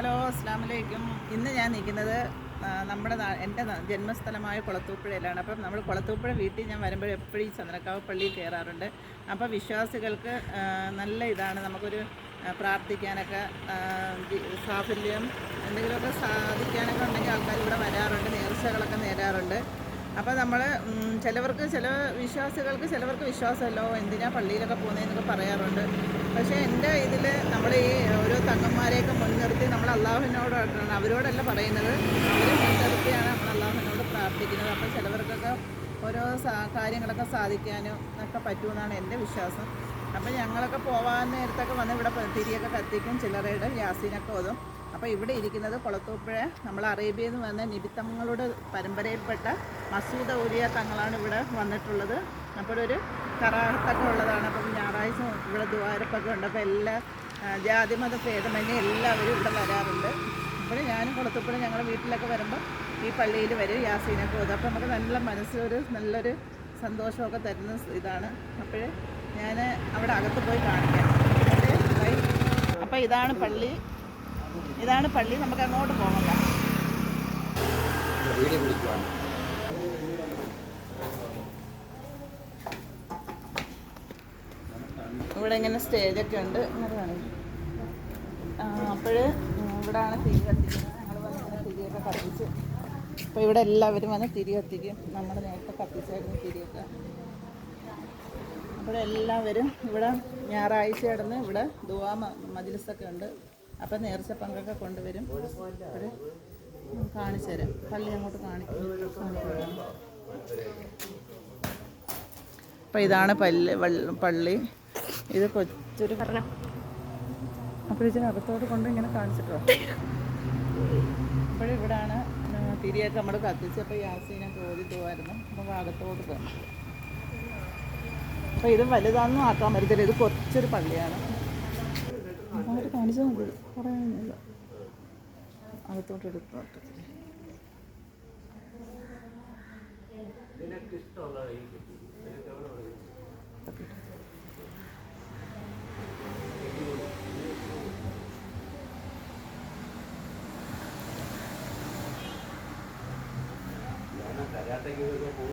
Hello, അസ്സാം വലൈക്കും. ഇന്ന് ഞാൻ നിൽക്കുന്നത് എൻ്റെ ജന്മസ്ഥലമായ കുളത്തൂപ്പുഴയിലാണ്. അപ്പം നമ്മൾ കുളത്തൂപ്പുഴ വീട്ടിൽ ഞാൻ വരുമ്പോൾ എപ്പോഴും ഈ ചന്ദ്രക്കാവ് പള്ളിയിൽ കയറാറുണ്ട്. അപ്പോൾ വിശ്വാസികൾക്ക് നല്ല ഇതാണ്, നമുക്കൊരു പ്രാർത്ഥിക്കാനൊക്കെ സാഫല്യം എന്തെങ്കിലുമൊക്കെ സാധിക്കാനൊക്കെ ഉണ്ടെങ്കിൽ ആൾക്കാർ ഇവിടെ വരാറുണ്ട്, നേർച്ചകളൊക്കെ നേരാറുണ്ട്. അപ്പോൾ നമ്മൾ ചില വിശ്വാസികൾക്ക് ചിലവർക്ക് വിശ്വാസമല്ലോ, എന്തിനാ പള്ളിയിലൊക്കെ പോകുന്നതെന്നൊക്കെ പറയാറുണ്ട്. പക്ഷേ എൻ്റെ ഇതിൽ നമ്മൾ ഈ ഓരോ തങ്ങന്മാരെയൊക്കെ മുൻനിർത്തി നമ്മൾ അള്ളാഹുവിനോടാണ്, അവരോടല്ല പറയുന്നത്, അവരെ മുൻനിർത്തിയാണ് നമ്മൾ അള്ളാഹുവിനോട് പ്രാർത്ഥിക്കുന്നത്. അപ്പോൾ ചിലവർക്കൊക്കെ ഓരോ കാര്യങ്ങളൊക്കെ സാധിക്കാനും ഒക്കെ പറ്റുമെന്നാണ് എൻ്റെ വിശ്വാസം. അപ്പോൾ ഞങ്ങളൊക്കെ പോകാൻ നേരത്തൊക്കെ വന്ന് ഇവിടെ തിരിയൊക്കെ കത്തിക്കും, ചിലരുടെ യാസീനൊക്കെ ഓതും. അപ്പോൾ ഇവിടെ ഇരിക്കുന്നത് കുളത്തൂപ്പുഴ നമ്മൾ അറേബ്യയിൽ നിന്ന് വന്ന നിബിത്തങ്ങളുടെ പരമ്പരയിൽപ്പെട്ട മസൂദ് ഔലിയ തങ്ങളാണ് ഇവിടെ വന്നിട്ടുള്ളത്. അപ്പോൾ ഒരു കറാഹത്തൊക്കെ ഉള്ളതാണ്. അപ്പം ഞായറാഴ്ച ഇവിടെ ദ്വാരപ്പൊക്കെ ഉണ്ട്. അപ്പോൾ എല്ലാ ജാതിമത ഭേദമന്യേ എല്ലാവരും ഇവിടെ വരാറുണ്ട്. ഇവിടെ ഞാനും കുളത്തൂപ്പുഴ ഞങ്ങളുടെ വീട്ടിലൊക്കെ വരുമ്പോൾ ഈ പള്ളിയിൽ വരും, യാസീനൊക്കെ ഓതും. അപ്പോൾ നമുക്ക് നല്ല മനസ്സിലൊരു നല്ലൊരു സന്തോഷമൊക്കെ തരുന്ന ഇതാണ്. അപ്പോൾ ഞാൻ അവിടെ അകത്ത് പോയി കാണിക്കാം. അപ്പോൾ ഇതാണ് പള്ളി, നമുക്ക് അങ്ങോട്ട് പോകണ്ട. ഇവിടെ ഇങ്ങനെ സ്റ്റേജൊക്കെ ഉണ്ട്, ഇങ്ങനെ കാണിക്കും. അപ്പോൾ ഇവിടെയാണ് തിരി കത്തിക്കുന്നത്. ഞങ്ങൾ വന്നിങ്ങനെ തിരിയൊക്കെ കത്തിച്ച്, അപ്പോൾ ഇവിടെ എല്ലാവരും വന്ന് തിരി കത്തിക്കും. നമ്മൾ നേരത്തെ കത്തിച്ചായിരുന്നു തിരിയൊക്കെ. അപ്പോൾ എല്ലാവരും ഇവിടെ ഞായറാഴ്ച കിടന്ന് ഇവിടെ ദുആ മജ്‌ലിസൊക്കെ ഉണ്ട്. അപ്പം നേർച്ച പങ്കൊക്കെ കൊണ്ടുവരും. ഒരു കാണിച്ചു തരാം, പള്ളി അങ്ങോട്ട് കാണിക്കും. അപ്പം ഇതാണ് പള്ളി. ഇത് കൊച്ചൊരു പറഞ്ഞു. അപ്പോൾ ഇതിനകത്തോട്ട് കൊണ്ട് ഇങ്ങനെ കാണിച്ചിട്ടോ. ഇവിടാണ് തിരിയൊക്കെ നമ്മൾ കത്തിച്ചപ്പോൾ യാസീനൊക്കെ ഓതി പോകായിരുന്നു. അപ്പോൾ അകത്തോട്ട് പോകും. അപ്പോൾ ഇത് വലുതാണെന്നും ആക്കാൻ പറ്റത്തില്ല, ഇത് കൊച്ചൊരു പള്ളിയാണ്. അവർ കാണിച്ചാൽ മതി, പറയാനൊന്നുമില്ല. അകത്തോട്ട് എടുത്തോട്ട്